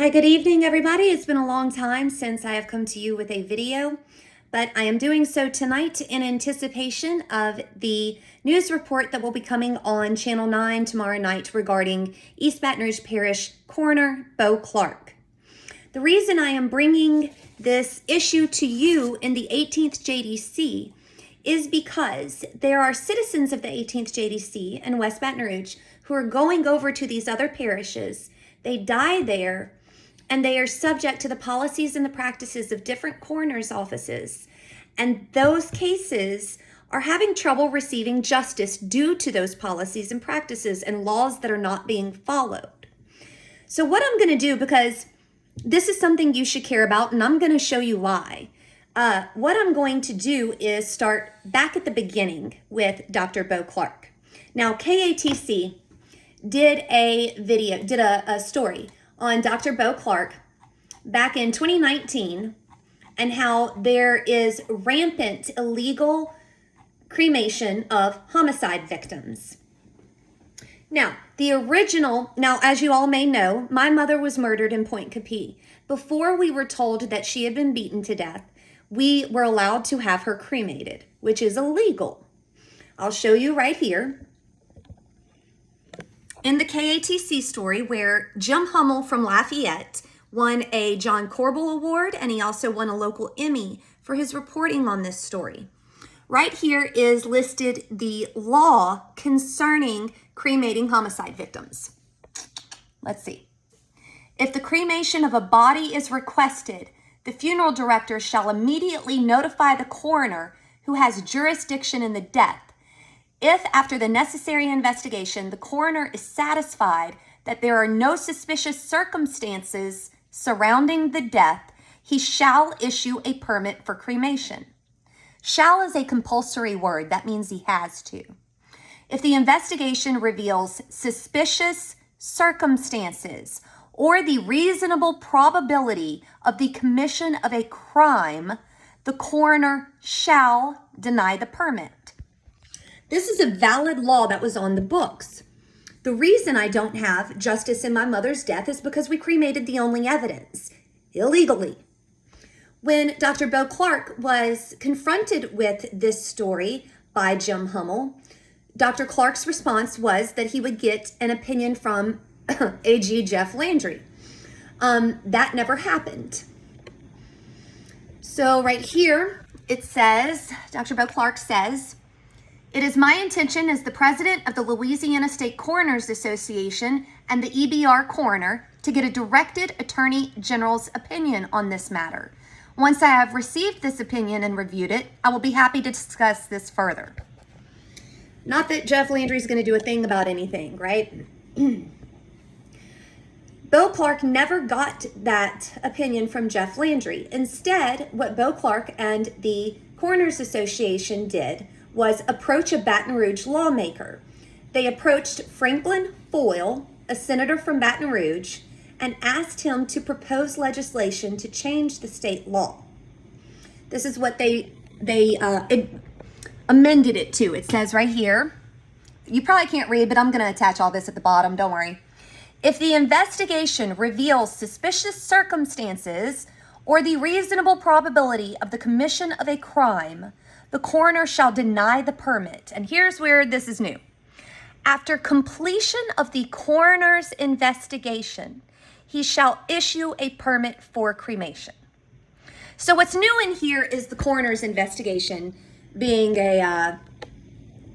Hi, good evening, everybody. It's been a long time since I have come to you with a video, but I am doing so tonight in anticipation of the news report that will be coming on Channel 9 tomorrow night regarding East Baton Rouge Parish Coroner Beau Clark. The reason I am bringing this issue to you in the 18th JDC is because there are citizens of the 18th JDC in West Baton Rouge who are going over to these other parishes. They die there, and they are subject to the policies and the practices of different coroners' offices. And those cases are having trouble receiving justice due to those policies and practices and laws that are not being followed. So what I'm going to do, because this is something you should care about, and I'm going to show you why. What I'm going to do is start back at the beginning with Dr. Beau Clark. Now, KATC did a story on Dr. Beau Clark back in 2019 and how there is rampant illegal cremation of homicide victims. Now, as you all may know, my mother was murdered in Point Capee. Before we were told that she had been beaten to death, we were allowed to have her cremated, which is illegal. I'll show you right here in the KATC story where Jim Hummel from Lafayette won a John Corbel Award, and he also won a local Emmy for his reporting on this story. Right here is listed the law concerning cremating homicide victims. Let's see. If the cremation of a body is requested, the funeral director shall immediately notify the coroner who has jurisdiction in the death. If, after the necessary investigation, the coroner is satisfied that there are no suspicious circumstances surrounding the death, he shall issue a permit for cremation. Shall is a compulsory word. That means he has to. If the investigation reveals suspicious circumstances or the reasonable probability of the commission of a crime, the coroner shall deny the permit. This is a valid law that was on the books. The reason I don't have justice in my mother's death is because we cremated the only evidence illegally. When Dr. Beau Clark was confronted with this story by Jim Hummel, Dr. Clark's response was that he would get an opinion from AG Jeff Landry. That never happened. So right here, it says, Dr. Beau Clark says, "It is my intention as the president of the Louisiana State Coroners Association and the EBR coroner to get a directed attorney general's opinion on this matter. Once I have received this opinion and reviewed it, I will be happy to discuss this further." Not that Jeff Landry is going to do a thing about anything, right? Beau Clark never got that opinion from Jeff Landry. Instead, what Beau Clark and the Coroners Association did was approach a Baton Rouge lawmaker. They approached Franklin Foyle, a senator from Baton Rouge, and asked him to propose legislation to change the state law. This is what they amended it to. It says right here, you probably can't read, but I'm going to attach all this at the bottom, don't worry. If the investigation reveals suspicious circumstances or the reasonable probability of the commission of a crime, the coroner shall deny the permit. And here's where this is new. After completion of the coroner's investigation, he shall issue a permit for cremation. So what's new in here is the coroner's investigation being a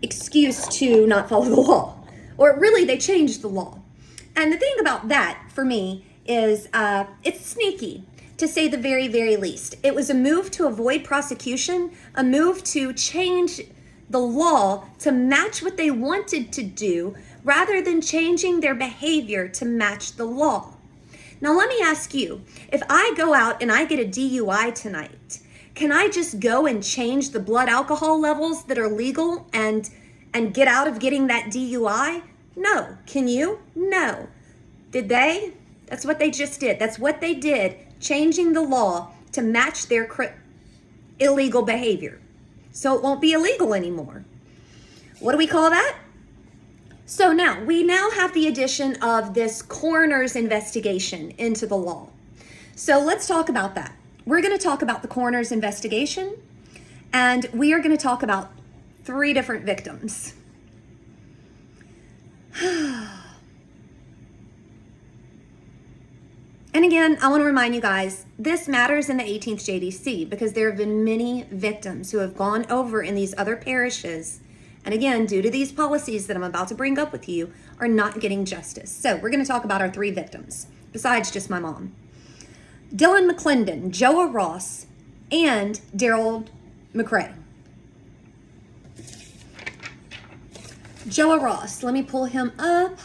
excuse to not follow the law. Or really, they changed the law. And the thing about that, for me, is it's sneaky, to say the very, very least. It was a move to avoid prosecution, a move to change the law to match what they wanted to do, rather than changing their behavior to match the law. Now, let me ask you, if I go out and I get a DUI tonight, can I just go and change the blood alcohol levels that are legal and get out of getting that DUI? No. Can you? No. Did they? That's what they just did. That's what they did, changing the law to match their illegal behavior. So it won't be illegal anymore. What do we call that? So now, we now have the addition of this coroner's investigation into the law. So let's talk about that. We're going to talk about the coroner's investigation, and we are going to talk about 3 different victims. And again, I want to remind you guys, this matters in the 18th JDC because there have been many victims who have gone over in these other parishes. And again, due to these policies that I'm about to bring up with you, are not getting justice. So we're going to talk about our 3 victims, besides just my mom. Dylan McClendon, Joa Ross, and Daryl McCray. Joa Ross, let me pull him up.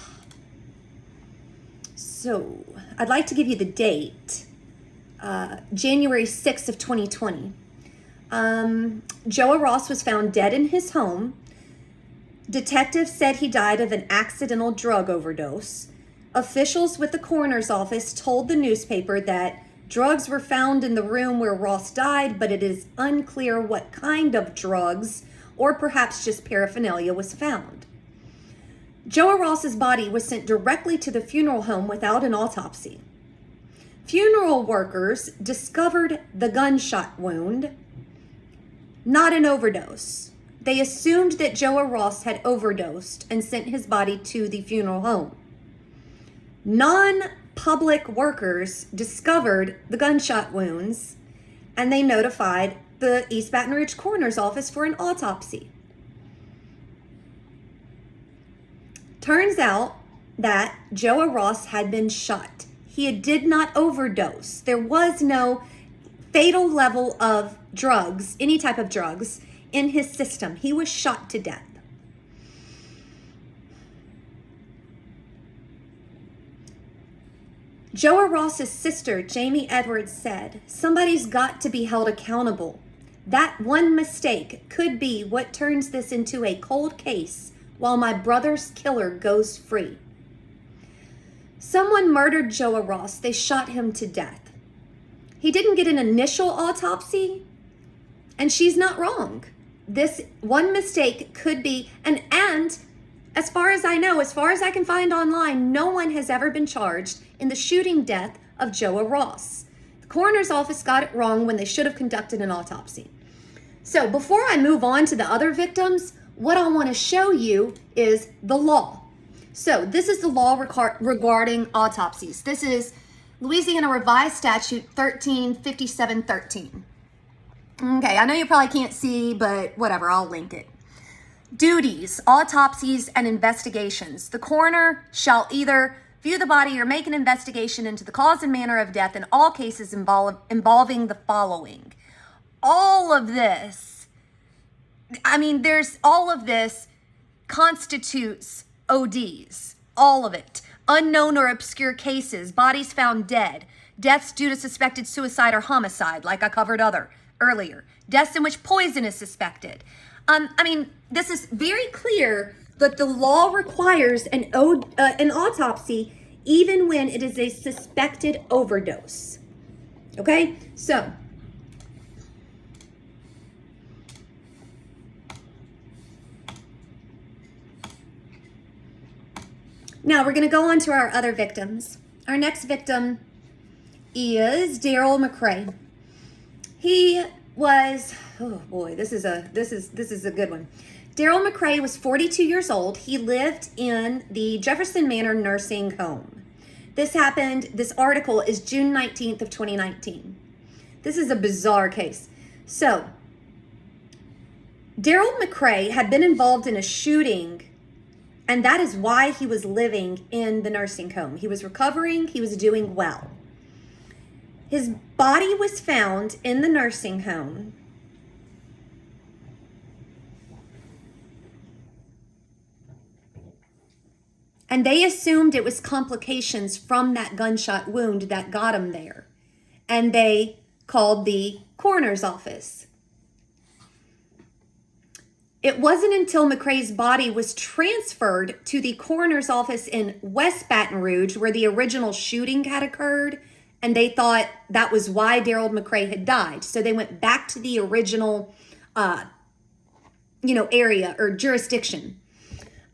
So I'd like to give you the date, January 6th of 2020. Joa Ross was found dead in his home. Detectives said he died of an accidental drug overdose. Officials with the coroner's office told the newspaper that drugs were found in the room where Ross died, but it is unclear what kind of drugs or perhaps just paraphernalia was found. Joa Ross's body was sent directly to the funeral home without an autopsy. Funeral workers discovered the gunshot wound, not an overdose. They assumed that Joa Ross had overdosed and sent his body to the funeral home. Non-public workers discovered the gunshot wounds, and they notified the East Baton Rouge Coroner's Office for an autopsy. Turns out that Joa Ross had been shot. He did not overdose. There was no fatal level of drugs, any type of drugs, in his system. He was shot to death. Joa Ross's sister, Jamie Edwards, said, "Somebody's got to be held accountable. That one mistake could be what turns this into a cold case while my brother's killer goes free." Someone murdered Joa Ross. They shot him to death. He didn't get an initial autopsy, and she's not wrong. This one mistake could be, and as far as I know, as far as I can find online, no one has ever been charged in the shooting death of Joa Ross. The coroner's office got it wrong when they should have conducted an autopsy. So before I move on to the other victims, what I want to show you is the law. So this is the law regarding autopsies. This is Louisiana Revised Statute 135713. Okay, I know you probably can't see, but whatever, I'll link it. Duties, autopsies, and investigations. The coroner shall either view the body or make an investigation into the cause and manner of death in all cases involving the following. All of this, all of this constitutes ODs, all of it. Unknown or obscure cases, bodies found dead, deaths due to suspected suicide or homicide, like I covered earlier, deaths in which poison is suspected. This is very clear that the law requires an autopsy even when it is a suspected overdose. Okay, so now we're going to go on to our other victims. Our next victim is Daryl McCray. He was, oh boy, this is a good one. Daryl McCray was 42 years old. He lived in the Jefferson Manor nursing home. This article is June 19th of 2019. This is a bizarre case. So, Daryl McCray had been involved in a shooting, and that is why he was living in the nursing home. He was recovering, he was doing well. His body was found in the nursing home. And they assumed it was complications from that gunshot wound that got him there. And they called the coroner's office. It wasn't until McCray's body was transferred to the coroner's office in West Baton Rouge, where the original shooting had occurred, and they thought that was why Daryl McCray had died. So they went back to the original, area or jurisdiction.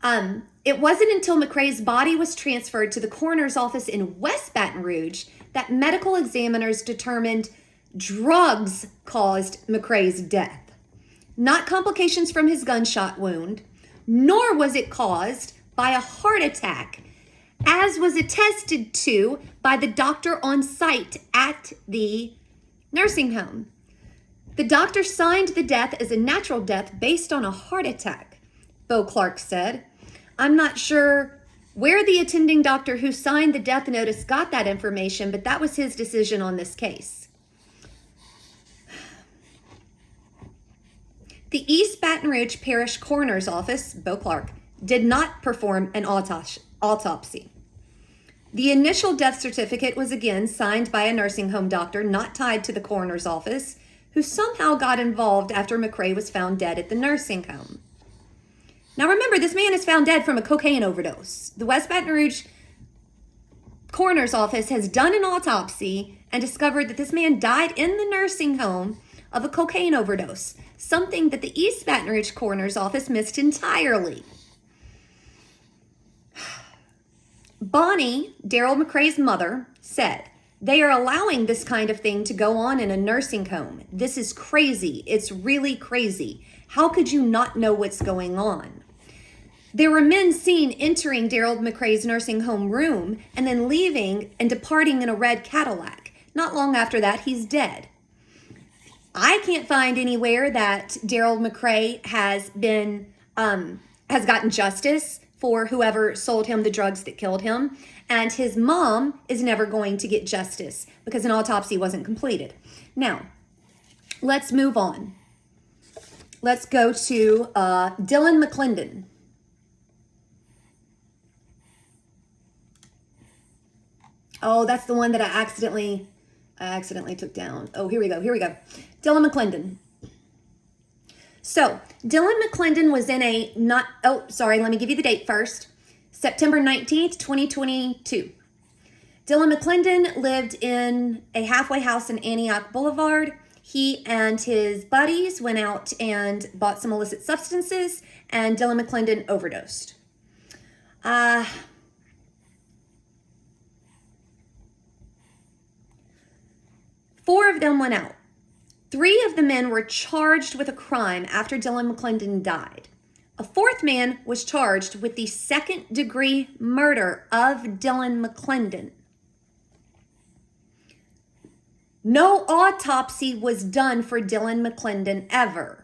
It wasn't until McCrae's body was transferred to the coroner's office in West Baton Rouge that medical examiners determined drugs caused McCrae's death, not complications from his gunshot wound, nor was it caused by a heart attack, as was attested to by the doctor on site at the nursing home. The doctor signed the death as a natural death based on a heart attack, Beau Clark said. I'm not sure where the attending doctor who signed the death notice got that information, but that was his decision on this case. The East Baton Rouge Parish Coroner's Office, Beau Clark, did not perform an autopsy. The initial death certificate was again signed by a nursing home doctor not tied to the coroner's office, who somehow got involved after McCrae was found dead at the nursing home. Now remember, this man is found dead from a cocaine overdose. The West Baton Rouge coroner's office has done an autopsy and discovered that this man died in the nursing home of a cocaine overdose, something that the East Baton Rouge coroner's office missed entirely. Bonnie, Daryl McCrae's mother, said, "They are allowing this kind of thing to go on in a nursing home. This is crazy. It's really crazy. How could you not know what's going on?" There were men seen entering Daryl McCrae's nursing home room and then leaving and departing in a red Cadillac. Not long after that, he's dead. I can't find anywhere that Daryl McCrae has gotten justice for whoever sold him the drugs that killed him. And his mom is never going to get justice because an autopsy wasn't completed. Now, let's move on. Let's go to Dylan McClendon. Oh, that's the one that I accidentally took down. Oh, here we go. Dylan McClendon. So, Dylan McClendon was in let me give you the date first. September 19th, 2022. Dylan McClendon lived in a halfway house in Antioch Boulevard. He and his buddies went out and bought some illicit substances, and Dylan McClendon overdosed. 4 of them went out. 3 of the men were charged with a crime after Dylan McClendon died. A 4th man was charged with the 2nd-degree murder of Dylan McClendon. No autopsy was done for Dylan McClendon ever.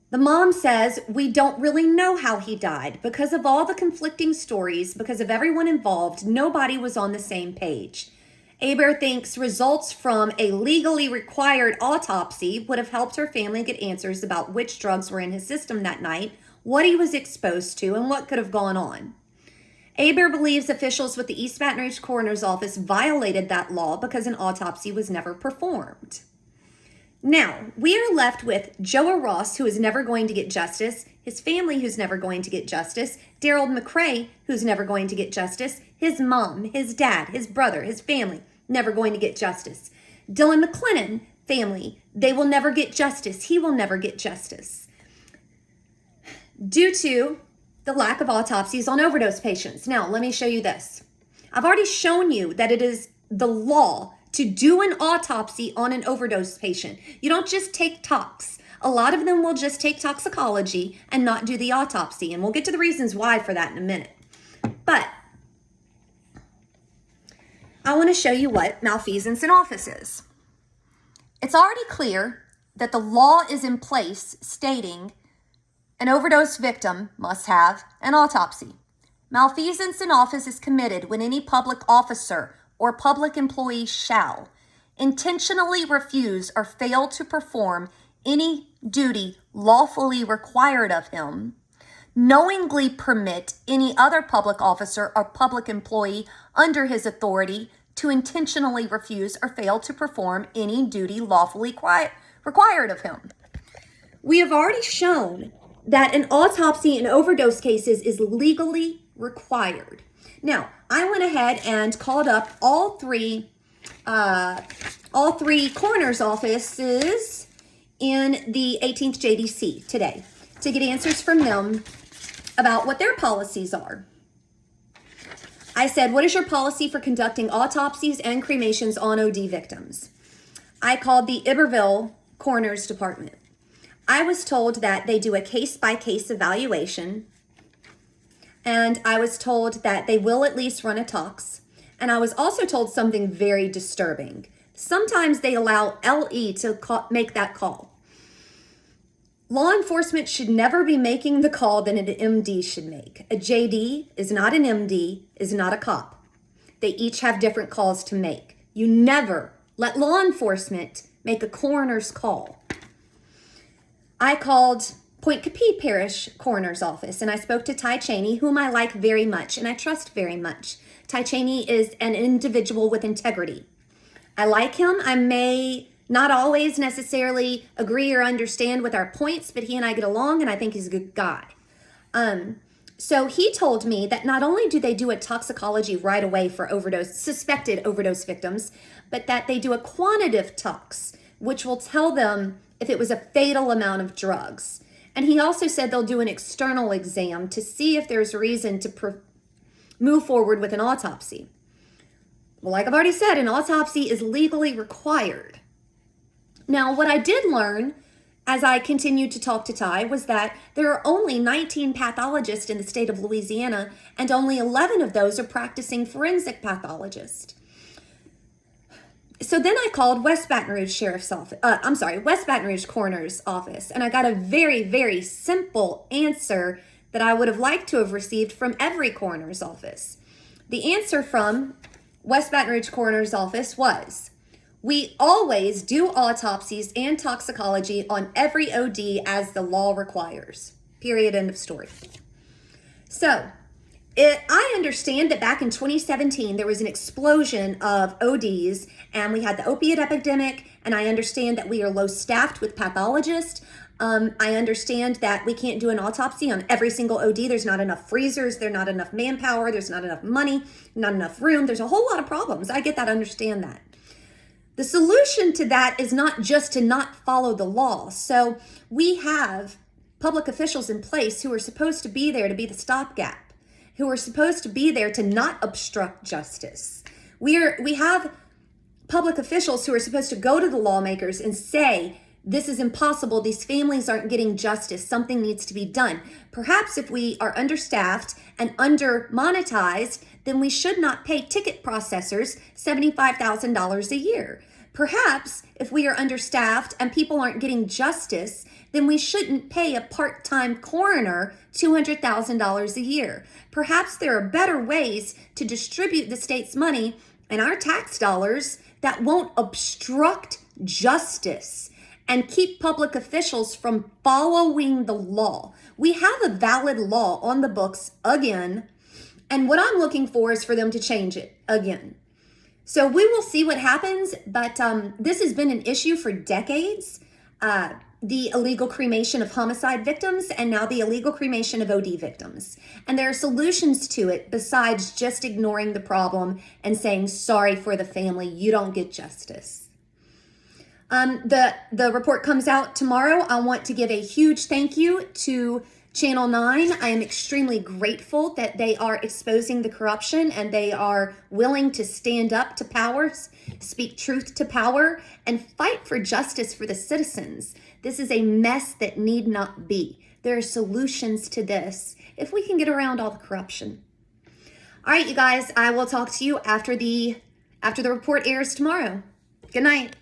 The mom says, "We don't really know how he died. Because of all the conflicting stories, because of everyone involved, nobody was on the same page. Aber thinks results from a legally required autopsy would have helped her family get answers about which drugs were in his system that night, what he was exposed to, and what could have gone on." Aber believes officials with the East Baton Rouge Coroner's Office violated that law because an autopsy was never performed. Now, we are left with Joa Ross, who is never going to get justice, his family who's never going to get justice, Daryl McCrae, who's never going to get justice, his mom, his dad, his brother, his family, never going to get justice. Dylan McClendon family, they will never get justice. He will never get justice. Due to the lack of autopsies on overdose patients. Now, let me show you this. I've already shown you that it is the law to do an autopsy on an overdose patient. You don't just take tox. A lot of them will just take toxicology and not do the autopsy. And we'll get to the reasons why for that in a minute. But I want to show you what malfeasance in office is. It's already clear that the law is in place stating an overdose victim must have an autopsy. Malfeasance in office is committed when any public officer or public employee shall intentionally refuse or fail to perform any duty lawfully required of him, knowingly permit any other public officer or public employee under his authority to intentionally refuse or fail to perform any duty lawfully required of him. We have already shown that an autopsy in overdose cases is legally required. Now, I went ahead and called up all three coroner's offices in the 18th JDC today. to get answers from them about what their policies are. I said, what is your policy for conducting autopsies and cremations on OD victims? I called the Iberville Coroner's Department. I was told that they do a case-by-case evaluation, and I was told that they will at least run a tox, and I was also told something very disturbing. Sometimes they allow LE to make that call. Law enforcement should never be making the call that an MD should make. A JD is not an MD, is not a cop. They each have different calls to make. You never let law enforcement make a coroner's call. I called Point Capee Parish Coroner's Office, and I spoke to Ty Cheney, whom I like very much and I trust very much. Ty Cheney is an individual with integrity. I like him. I may not always necessarily agree or understand with our points, but he and I get along, and I think he's a good guy. So he told me that not only do they do a toxicology right away for suspected overdose victims, but that they do a quantitative tox, which will tell them if it was a fatal amount of drugs. And he also said they'll do an external exam to see if there's reason to move forward with an autopsy. Well, like I've already said, an autopsy is legally required. Now, what I did learn as I continued to talk to Ty was that there are only 19 pathologists in the state of Louisiana, and only 11 of those are practicing forensic pathologists. So then I called West Baton Rouge West Baton Rouge Coroner's Office, and I got a very, very simple answer that I would have liked to have received from every coroner's office. The answer from West Baton Rouge Coroner's Office was, we always do autopsies and toxicology on every OD as the law requires. Period, end of story. So, I understand that back in 2017, there was an explosion of ODs, and we had the opiate epidemic, and I understand that we are low staffed with pathologists. I understand that we can't do an autopsy on every single OD. There's not enough freezers. There's not enough manpower. There's not enough money, not enough room. There's a whole lot of problems. I get that, understand that. The solution to that is not just to not follow the law. So we have public officials in place who are supposed to be there to be the stopgap, who are supposed to be there to not obstruct justice. We have public officials who are supposed to go to the lawmakers and say, this is impossible. These families aren't getting justice. Something needs to be done. Perhaps if we are understaffed and under-monetized, then we should not pay ticket processors $75,000 a year. Perhaps if we are understaffed and people aren't getting justice, then we shouldn't pay a part-time coroner $200,000 a year. Perhaps there are better ways to distribute the state's money and our tax dollars that won't obstruct justice and keep public officials from following the law. We have a valid law on the books again, and what I'm looking for is for them to change it again. So we will see what happens, but this has been an issue for decades. The illegal cremation of homicide victims, and now the illegal cremation of OD victims. And there are solutions to it besides just ignoring the problem and saying, sorry for the family, you don't get justice. The report comes out tomorrow. I want to give a huge thank you to Channel 9. I am extremely grateful that they are exposing the corruption and they are willing to stand up to powers, speak truth to power, and fight for justice for the citizens. This is a mess that need not be. There are solutions to this if we can get around all the corruption. All right, you guys, I will talk to you after the report airs tomorrow. Good night.